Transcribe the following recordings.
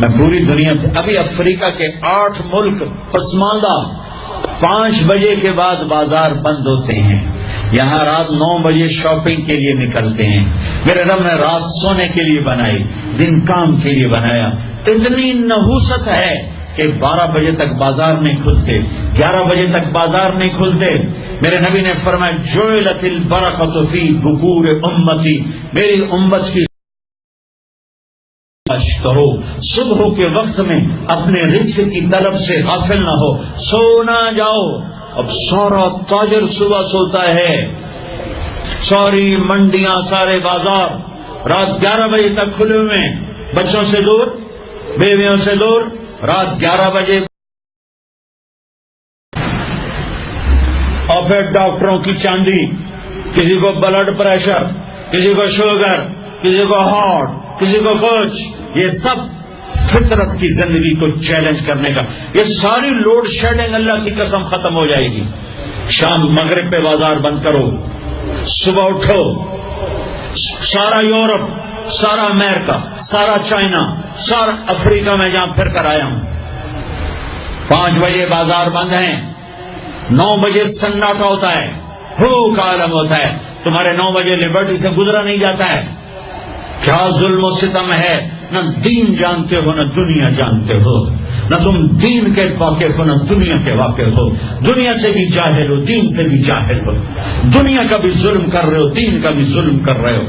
میں پوری دنیا ابھی افریقہ کے 8 ملک پسماندہ 5 بجے کے بعد بازار بند ہوتے ہیں. یہاں رات 9 بجے شاپنگ کے لیے نکلتے ہیں. میرے رب نے رات سونے کے لیے بنائی، دن کام کے لیے بنایا. اتنی نحوست ہے کہ 12 بجے تک بازار نہیں کھلتے، 11 بجے تک بازار نہیں کھلتے. میرے نبی نے فرمایا جعلت البرکۃ فی بکور امتی، میری امت کی کرو، صبح کے وقت میں اپنے رزق کی طلب سے غافل نہ ہو، سو نہ جاؤ. اب سارا تاجر صبح سوتا ہے، ساری منڈیاں، سارے بازار رات 11 بجے تک کھلے ہوئے ہیں، بچوں سے دور، بیویوں سے دور. رات 11 بجے اور پھر ڈاکٹروں کی چاندی، کسی کو بلڈ پریشر، کسی کو شوگر، کسی کو ہارٹ، کسی کو کچھ. یہ سب فطرت کی زندگی کو چیلنج کرنے کا. یہ ساری لوڈ شیڈنگ اللہ کی قسم ختم ہو جائے گی. شام مغرب پہ بازار بند کرو، صبح اٹھو. سارا یورپ، سارا امریکہ، سارا چائنا، سارا افریقہ میں جہاں پھر کر آیا ہوں، 5 بجے بازار بند ہیں. 9 بجے سناٹا ہوتا ہے، بھوک عالم ہوتا ہے. تمہارے 9 بجے لبرٹی سے گزرا نہیں جاتا ہے. کیا ظلم و ستم ہے. نہ دین جانتے ہو، نہ دنیا جانتے ہو. نہ تم دین کے واقف ہو، نہ دنیا کے واقف ہو. دنیا سے بھی جاہل ہو، دین سے بھی جاہل ہو. دنیا کا بھی ظلم کر رہے ہو، دین کا بھی ظلم کر رہے ہو.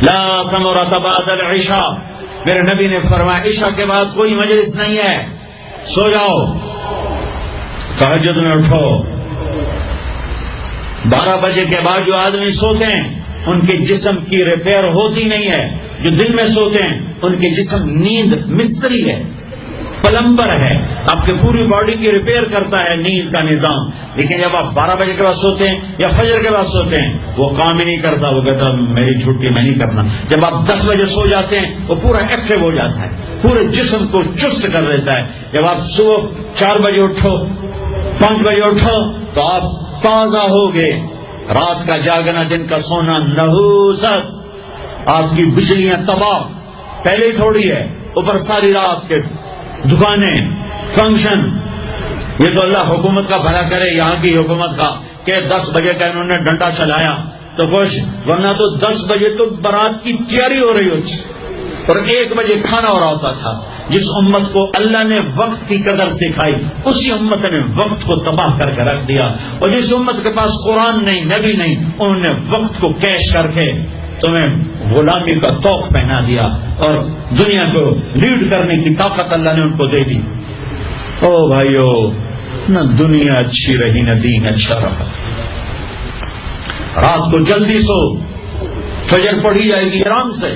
لا ثمرۃ بعد العشاء، میرے نبی نے فرمایا عشاء کے بعد کوئی مجلس نہیں ہے. سو جاؤ، تہجد میں اٹھو. 12 بجے کے بعد جو آدمی سوتے ہیں ان کے جسم کی ریپیئر ہوتی نہیں ہے. جو دن میں سوتے ہیں ان کے جسم نیند مستری ہے، پلمبر ہے، آپ کے پوری باڈی کی ریپیئر کرتا ہے نیند کا نظام. لیکن جب آپ 12 بجے کے بعد سوتے ہیں یا فجر کے بعد سوتے ہیں وہ کام ہی نہیں کرتا. وہ کہتا میری چھٹی میں نہیں کرنا. جب آپ 10 بجے سو جاتے ہیں وہ پورا ایکٹیو ہو جاتا ہے، پورے جسم کو چست کر دیتا ہے. جب آپ صبح 4 بجے اٹھو، 5 بجے اٹھو تو آپ تازہ ہو گئے. رات کا جاگنا، دن کا سونا نحوست. آپ کی بجلیاں تباہ پہلے ہی تھوڑی ہے، اوپر ساری رات کے دکانیں، فنکشن. یہ تو اللہ حکومت کا بھلا کرے، یہاں کی حکومت کا، کہ 10 بجے کا انہوں نے ڈنڈا چلایا تو خوش، ورنہ تو 10 بجے تو بارات کی تیاری ہو رہی ہوتی اور 1 بجے کھانا ہو رہا ہوتا تھا. جس امت کو اللہ نے وقت کی قدر سکھائی اسی امت نے وقت کو تباہ کر کے رکھ دیا. اور جس امت کے پاس قرآن نہیں، نبی نہیں، انہوں نے وقت کو کیش کر کے تمہیں غلامی کا توق پہنا دیا اور دنیا کو لیڈ کرنے کی طاقت اللہ نے ان کو دے دی. او بھائیو، نہ دنیا اچھی رہی نہ دین اچھا رہا. رات کو جلدی سو، فجر پڑھی جائے گی آرام سے،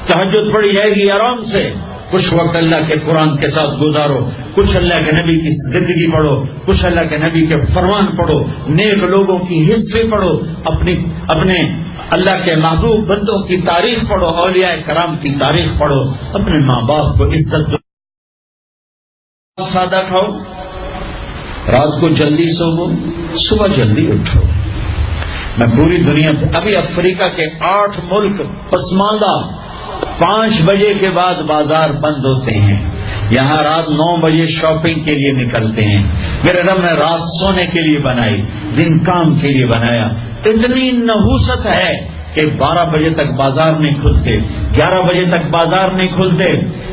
تہجد پڑھی جائے گی آرام سے. کچھ وقت اللہ کے قرآن کے ساتھ گزارو، کچھ اللہ کے نبی کی زندگی پڑھو، کچھ اللہ کے نبی کے فرمان پڑھو، نیک لوگوں کی ہسٹری پڑھو، اپنے اللہ کے محبوب بندوں کی تاریخ پڑھو، اولیاء کرام کی تاریخ پڑھو، اپنے ماں باپ کو عزت دو. سادہ کھاؤ، رات کو جلدی سو، صبح جلدی اٹھو. میں پوری دنیا ابھی افریقہ کے 8 ملک پسماندہ 5 بجے کے بعد بازار بند ہوتے ہیں. یہاں رات 9 بجے شاپنگ کے لیے نکلتے ہیں. میرے رب نے رات سونے کے لیے بنائی، دن کام کے لیے بنایا. اتنی نحوست ہے کہ 12 بجے تک بازار نہیں کھلتے، 11 بجے تک بازار نہیں کھلتے.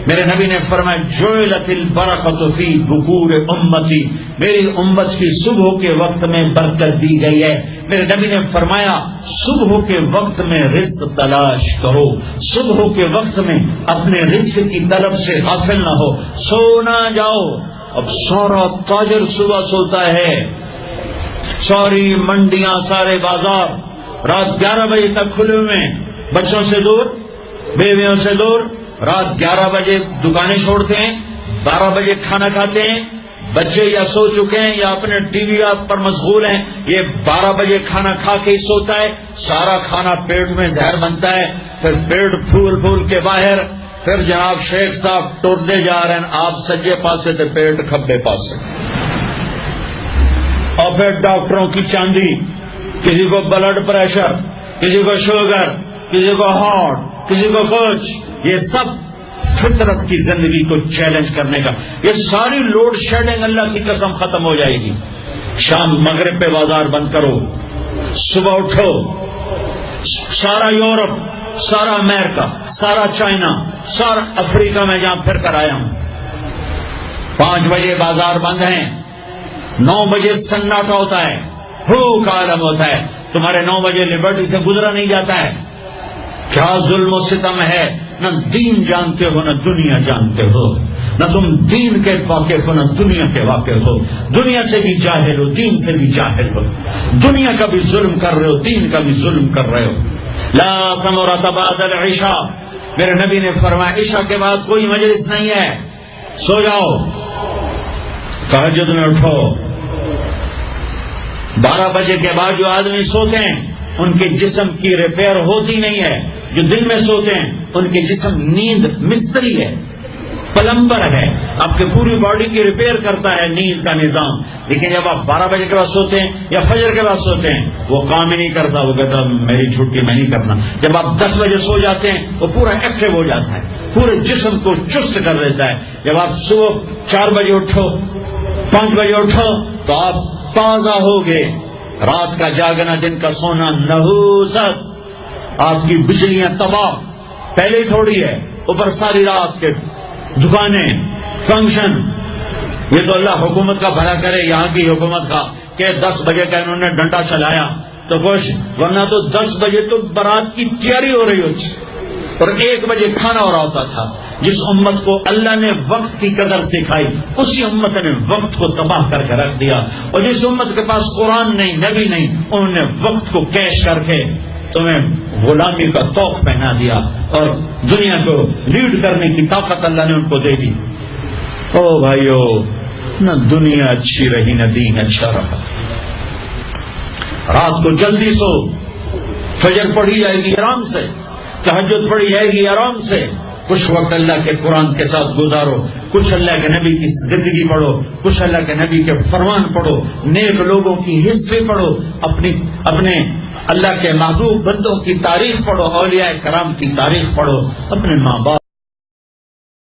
میرے نبی نے فرمایا جعلت البرکۃ فی بکور امتی، میری امت کی صبح کے وقت میں برکت دی گئی ہے. میرے نبی نے فرمایا صبح کے وقت میں رزق تلاش کرو، صبح کے وقت میں اپنے رزق کی طلب سے غافل نہ ہو، سو نہ جاؤ. اب سارا تاجر صبح سوتا ہے، ساری منڈیاں، سارے بازار رات 11 بجے تک کھلے ہوئے ہیں، بچوں سے دور، بیویوں سے دور. رات 11 بجے دکانیں چھوڑتے ہیں، 12 بجے کھانا کھاتے ہیں. بچے یا سو چکے ہیں یا اپنے ٹی وی پر مشغول ہیں. یہ 12 بجے کھانا کھا کے ہی سوتا ہے. سارا کھانا پیٹ میں زہر بنتا ہے، پھر پیٹ پھول پھول کے باہر. پھر جناب شیخ صاحب ٹرتے جا رہے ہیں، آپ سجے پاسے تو پیٹ کھبے پاسے. اور پھر ڈاکٹروں کی چاندی، کسی کو بلڈ پریشر، کسی کو شوگر، کسی کو ہارٹ، کسی کو کچھ. یہ سب فطرت کی زندگی کو چیلنج کرنے کا. یہ ساری لوڈ شیڈنگ اللہ کی قسم ختم ہو جائے گی. شام مغرب پہ بازار بند کرو, صبح اٹھو, سارا یورپ, سارا امریکہ, سارا چائنا, سارا افریقہ میں جہاں پھر کر آیا ہوں, 5 بجے بازار بند ہیں, 9 بجے سناٹا ہوتا ہے, بھوک عالم ہوتا ہے. تمہارے 9 بجے لبرٹی سے گزرا نہیں جاتا ہے. کیا ظلم و ستم ہے. نہ دین جانتے ہو نہ دنیا جانتے ہو, نہ تم دین کے واقف ہو نہ دنیا کے واقف ہو. دنیا سے بھی جاہل ہو, دین سے بھی جاہل ہو. دنیا کا بھی ظلم کر رہے ہو, دین کا بھی ظلم کر رہے ہو. لا ثمرۃ بعد العشاء, میرے نبی نے فرمایا عشاء کے بعد کوئی مجلس نہیں ہے, سو جاؤ. تہجد میں اٹھو. 12 بجے کے بعد جو آدمی سوتے ہیں ان کے جسم کی ریپیئر ہوتی نہیں ہے. جو دن میں سوتے ہیں ان کے جسم نیند مستری ہے, پلمبر ہے, آپ کے پوری باڈی کی ریپیئر کرتا ہے نیند کا نظام. لیکن جب آپ 12 بجے کے بعد سوتے ہیں یا فجر کے بعد سوتے ہیں وہ کام ہی نہیں کرتا. وہ کہتا میری چھٹی میں نہیں کرنا. جب آپ 10 بجے سو جاتے ہیں وہ پورا ایکٹیو ہو جاتا ہے, پورے جسم کو چست کر دیتا ہے. جب آپ صبح 4 بجے اٹھو, 5 بجے اٹھو تو آپ تازہ ہوگے. رات کا جاگنا دن کا سونا نحوست. آپ کی بجلیاں تباہ پہلے ہی تھوڑی ہے, اوپر ساری رات کے دکانیں, فنکشن. یہ تو اللہ حکومت کا بھلا کرے, یہاں کی حکومت کا, کہ 10 بجے کا انہوں نے ڈنڈا چلایا تو خوش, ورنہ تو 10 بجے تو بارات کی تیاری ہو رہی ہوتی اور 1 بجے کھانا ہو رہا ہوتا تھا. جس امت کو اللہ نے وقت کی قدر سکھائی اسی امت نے وقت کو تباہ کر کے رکھ دیا. اور جس امت کے پاس قرآن نہیں, نبی نہیں, انہوں نے وقت کو کیش کر کے تمہیں غلامی کا توق پہنا دیا اور دنیا کو لیڈ کرنے کی طاقت اللہ نے ان کو دے دی. او بھائیو, نہ دنیا اچھی رہی نہ دین اچھا رہا. رات کو جلدی سو, فجر پڑھی جائے گی آرام سے, تہجد پڑھی جائے گی آرام سے. کچھ وقت اللہ کے قرآن کے ساتھ گزارو, کچھ اللہ کے نبی کی زندگی پڑھو, کچھ اللہ کے نبی کے فرمان پڑھو, نیک لوگوں کی ہسٹری پڑھو, اپنے اللہ کے محبوب بندوں کی تاریخ پڑھو, اولیاء کرام کی تاریخ پڑھو, اپنے ماں باپ